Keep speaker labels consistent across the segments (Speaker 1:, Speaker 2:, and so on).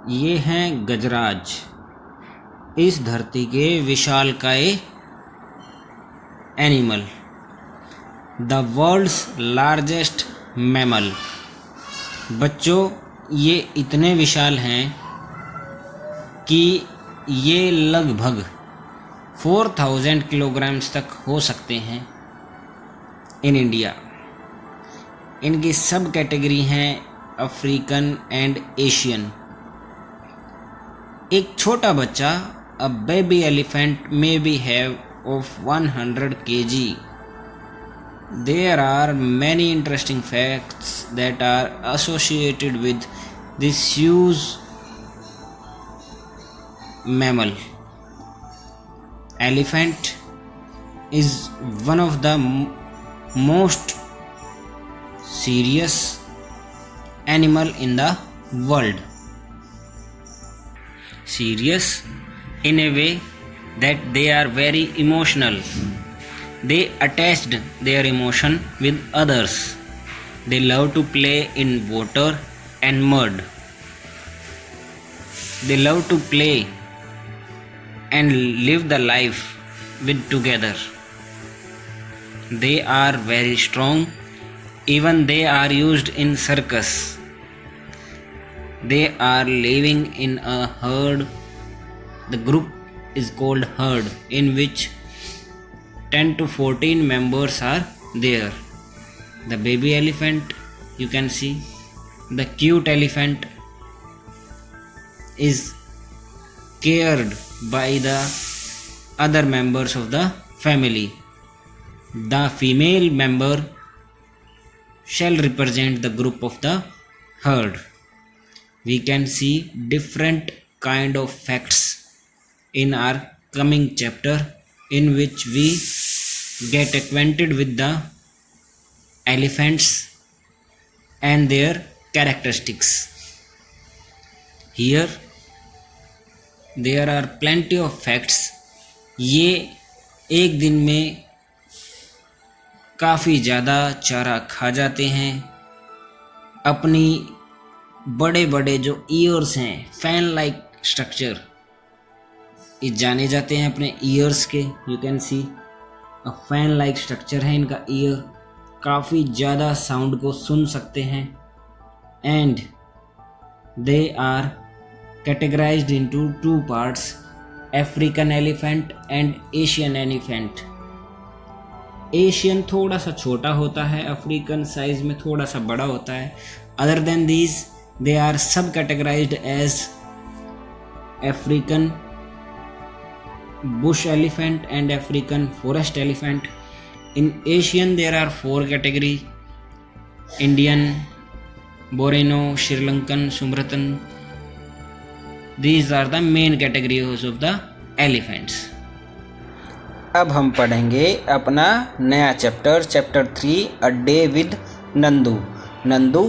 Speaker 1: ये हैं गजराज, इस धरती के विशालकाय animal, the world's largest mammal. बच्चों, ये इतने विशाल हैं कि ये लगभग 4000 किलोग्राम्स तक हो सकते हैं इन इंडिया। इनकी सब कैटेगरी हैं अफ्रीकन एंड एशियन। एक छोटा बच्चा, a baby elephant may be have of 100 kg. There are many interesting facts that are associated with this huge mammal. Elephant is one of the most serious animal in the world. Serious in a way that they are very emotional. They attached their emotion with others. They love to play in water and mud. They love to play and live the life with together. They are very strong. Even they are used in circus. They are living in a herd. The group is called herd, in which 10 to 14 members are there. The baby elephant, you can see, the cute elephant is cared by the other members of the family. The female member shall represent the group of the herd. We can see different kind of facts in our coming chapter, in which we get acquainted with the elephants and their characteristics. Here there are plenty of facts. ये एक दिन में काफ़ी ज़्यादा चारा खा जाते हैं। अपनी बड़े बड़े जो ईयर्स हैं, फैन लाइक स्ट्रक्चर, ये जाने जाते हैं अपने ईयर्स के। You can C a fan like structure है इनका ईयर, काफ़ी ज़्यादा साउंड को सुन सकते हैं। And they are categorised into 2 parts, African elephant and Asian elephant. Asian थोड़ा सा छोटा होता है, अफ्रीकन साइज में थोड़ा सा बड़ा होता है। Other than these they are सब categorized as African bush elephant and African forest elephant. In Asian there are 4 category: Indian, Borneo, Sri Lankan, Sumatran. These are the main categories of the elephants. अब हम पढ़ेंगे अपना नया chapter 3, A Day with Nandu. Nandu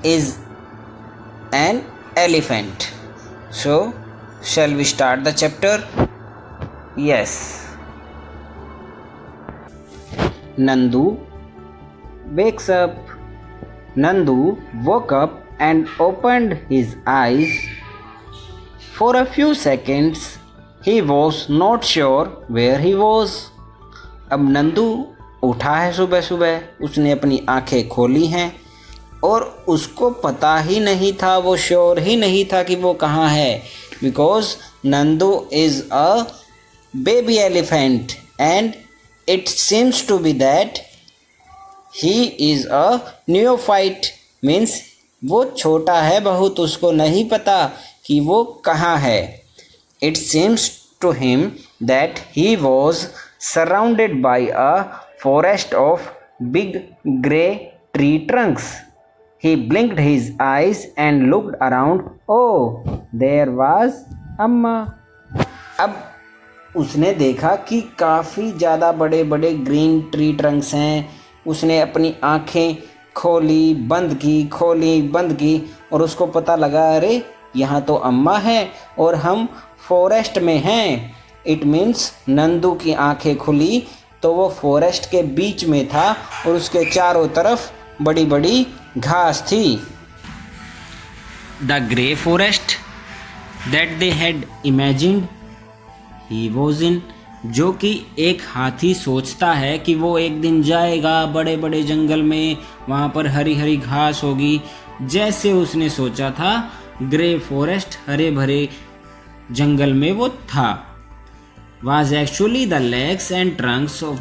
Speaker 1: is an elephant. So shall we start the chapter? Yes. Nandu wakes up. Nandu woke up and opened his eyes. For a few seconds, he was not sure where he was. अब नंदू उठा है सुबह सुबह, उसने अपनी आंखें खोली हैं और उसको पता ही नहीं था, वो श्योर ही नहीं था कि वो कहाँ है। Because Nandu is a baby elephant and it seems to be that he is a neophyte, means वो छोटा है बहुत, उसको नहीं पता कि वो कहाँ है। It seems to him that he was surrounded by a forest of big grey tree trunks. He blinked his eyes and looked around. Oh, there was Amma. अब उसने देखा कि काफ़ी ज़्यादा बड़े बड़े ग्रीन ट्री ट्रंक्स हैं। उसने अपनी आँखें खोली बंद की, खोली बंद की, और उसको पता लगा, अरे यहाँ तो अम्मा है और हम फॉरेस्ट में हैं। इट मीन्स नंदू की आँखें खुली तो वो फॉरेस्ट के बीच में था और उसके चारों तरफ बड़ी बड़ी घास थी। the grey forest that they had imagined he was in. जो कि एक हाथी सोचता है कि वो एक दिन जाएगा बड़े बड़े जंगल में, वहाँ पर हरी हरी घास होगी, जैसे उसने सोचा था ग्रे फॉरेस्ट हरे भरे जंगल में वो था, was actually the legs and trunks of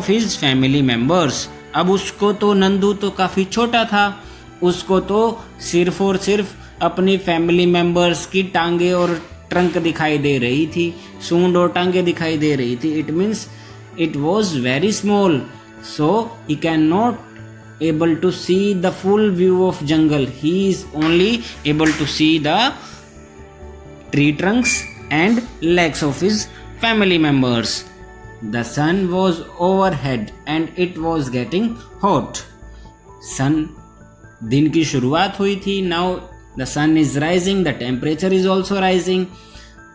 Speaker 1: his family members. अब उसको तो नंदू तो काफ़ी छोटा था, उसको तो सिर्फ और सिर्फ अपनी फैमिली मेंबर्स की टांगे और ट्रंक दिखाई दे रही थी, सूंड और टांगे दिखाई दे रही थी. It means it was very small, so he can not able to see the full view of jungle. He is only able to see the tree trunks and legs of his family members. The sun was overhead and it was getting hot. Sun दिन की शुरुआत हुई थी. Now the sun is rising, the temperature is also rising.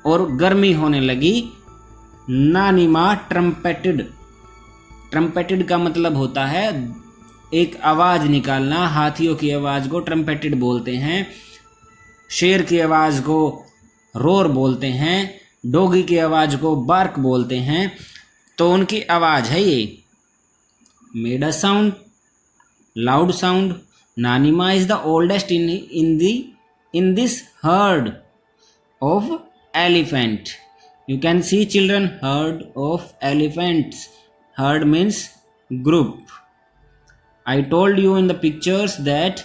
Speaker 1: और गर्मी होने लगी. नानी माँ ट्रम्पेटेड का मतलब होता है एक आवाज़ निकालना. हाथियों की आवाज़ को ट्रम्पेटेड बोलते हैं, शेर की आवाज़ को रोर बोलते हैं, डोगी की आवाज़ को बार्क बोलते हैं. तो उनकी आवाज़ है ये. Made a sound, loud sound. Nanima is the oldest in this herd of elephant. You can see children, herd of elephants. Herd means group. I told you in the pictures that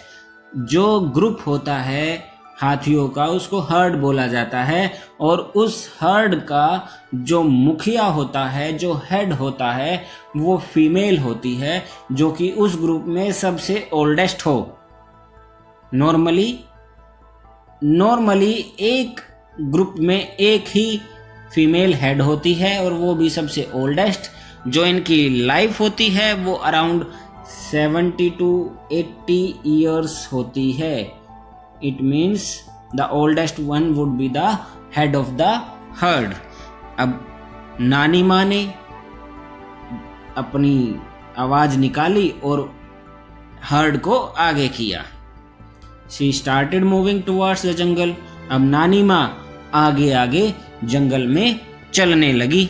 Speaker 1: जो group होता है हाथियों का उसको heard बोला जाता है, और उस हर्ड का जो मुखिया होता है, जो हेड होता है, वो फीमेल होती है जो कि उस ग्रुप में सबसे ओल्डेस्ट हो. नॉर्मली एक ग्रुप में एक ही फीमेल हेड होती है और वो भी सबसे ओल्डेस्ट. जो इनकी लाइफ होती है वो अराउंड 70 to 80 ईयर्स होती है. It means the oldest one would be the head of the herd. अब नानी माँ ने अपनी आवाज़ निकाली और हर्ड को आगे किया. She started moving towards the jungle. अब नानी माँ आगे आगे जंगल में चलने लगी.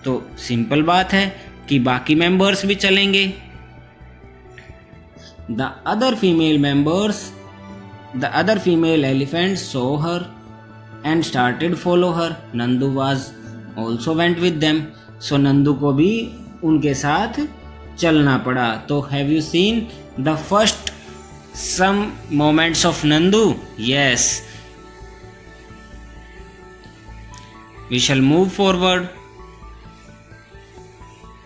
Speaker 1: तो सिंपल बात है कि बाकी मेंबर्स भी चलेंगे. The other female elephants saw her and started follow her. Nandu also went with them. So Nandu को भी उनके साथ चलना पड़ा. तो have you seen the first some moments of Nandu? Yes. We shall move forward.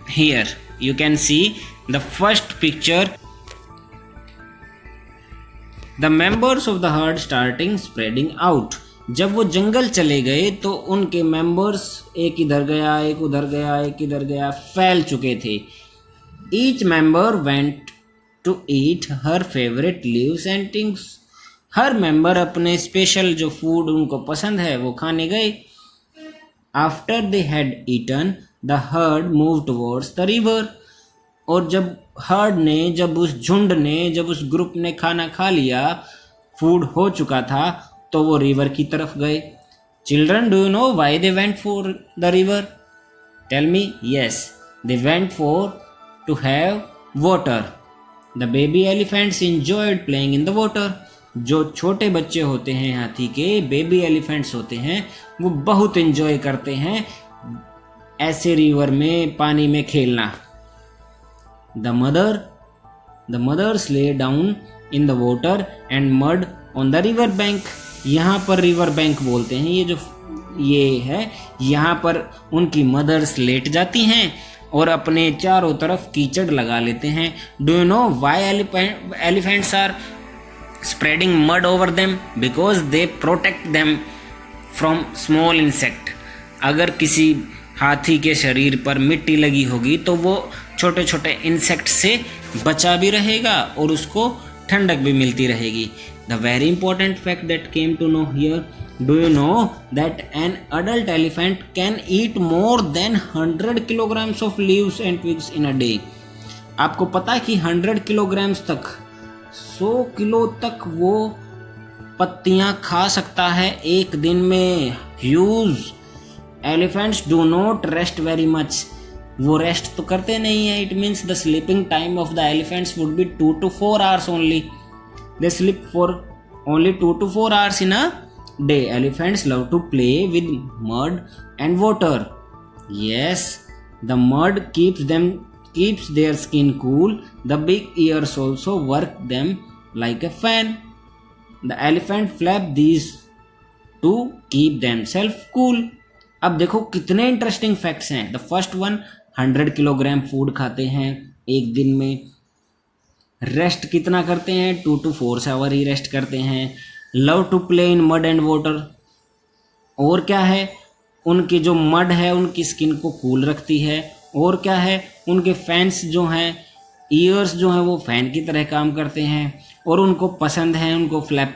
Speaker 1: Here you can see the first picture. The members of the herd starting spreading out. जब वो जंगल चले गए तो उनके मेंबर्स एक इधर गया, एक उधर गया, एक इधर गया, फैल चुके थे. Each member went to eat her favorite leaves and things. Her member अपने स्पेशल जो फूड उनको पसंद है वो खाने गए. After they had eaten, the herd moved towards the river. और जब हर्ड ने, जब उस झुंड ने, जब उस ग्रुप ने खाना खा लिया, फूड हो चुका था, तो वो रिवर की तरफ गए. Children, do you know why they went for the river? Tell me. Yes, they went for to have water. The baby elephants enjoyed playing in the water. जो छोटे बच्चे होते हैं हाथी के, बेबी एलिफेंट्स होते हैं, वो बहुत इंजॉय करते हैं ऐसे रिवर में, पानी में खेलना. The mothers lay down in the water and mud on the river bank. यहाँ पर रिवर बैंक बोलते हैं ये है, यहाँ पर उनकी मदर्स लेट जाती हैं और अपने चारों तरफ कीचड़ लगा लेते हैं. Do you know why elephants are spreading mud over them? Because they protect them from small insect. अगर किसी हाथी के शरीर पर मिट्टी लगी होगी तो वो छोटे छोटे इंसेक्ट से बचा भी रहेगा और उसको ठंडक भी मिलती रहेगी. The very important fact that came to know here, do you know that an adult elephant can eat more than 100 kilograms of leaves and twigs in a day. आपको पता है कि 100 kilograms तक, 100 किलो तक वो पत्तियां खा सकता है एक दिन में। Huge elephants do not rest very much, वो रेस्ट तो करते नहीं है। It means the sleeping time of the elephants would be 2 to 4 hours only. They sleep for only 2 to 4 hours in a day. Elephants love to play with mud and water. Yes, the mud keeps their skin cool. The big ears also work them like a fan. The elephant flap these to keep themselves cool. अब देखो कितने interesting facts हैं। The first one, 100 kilogram food खाते हैं एक दिन में। Rest कितना करते हैं? 2 to 4 आवर ही रेस्ट करते हैं। Love to play in mud and water, और क्या है, उनकी जो मड है उनकी स्किन को कूल रखती है। और क्या है, उनके फैंस जो हैं, ईयर्स जो हैं वो फैन की तरह काम करते हैं और उनको पसंद है उनको फ्लैप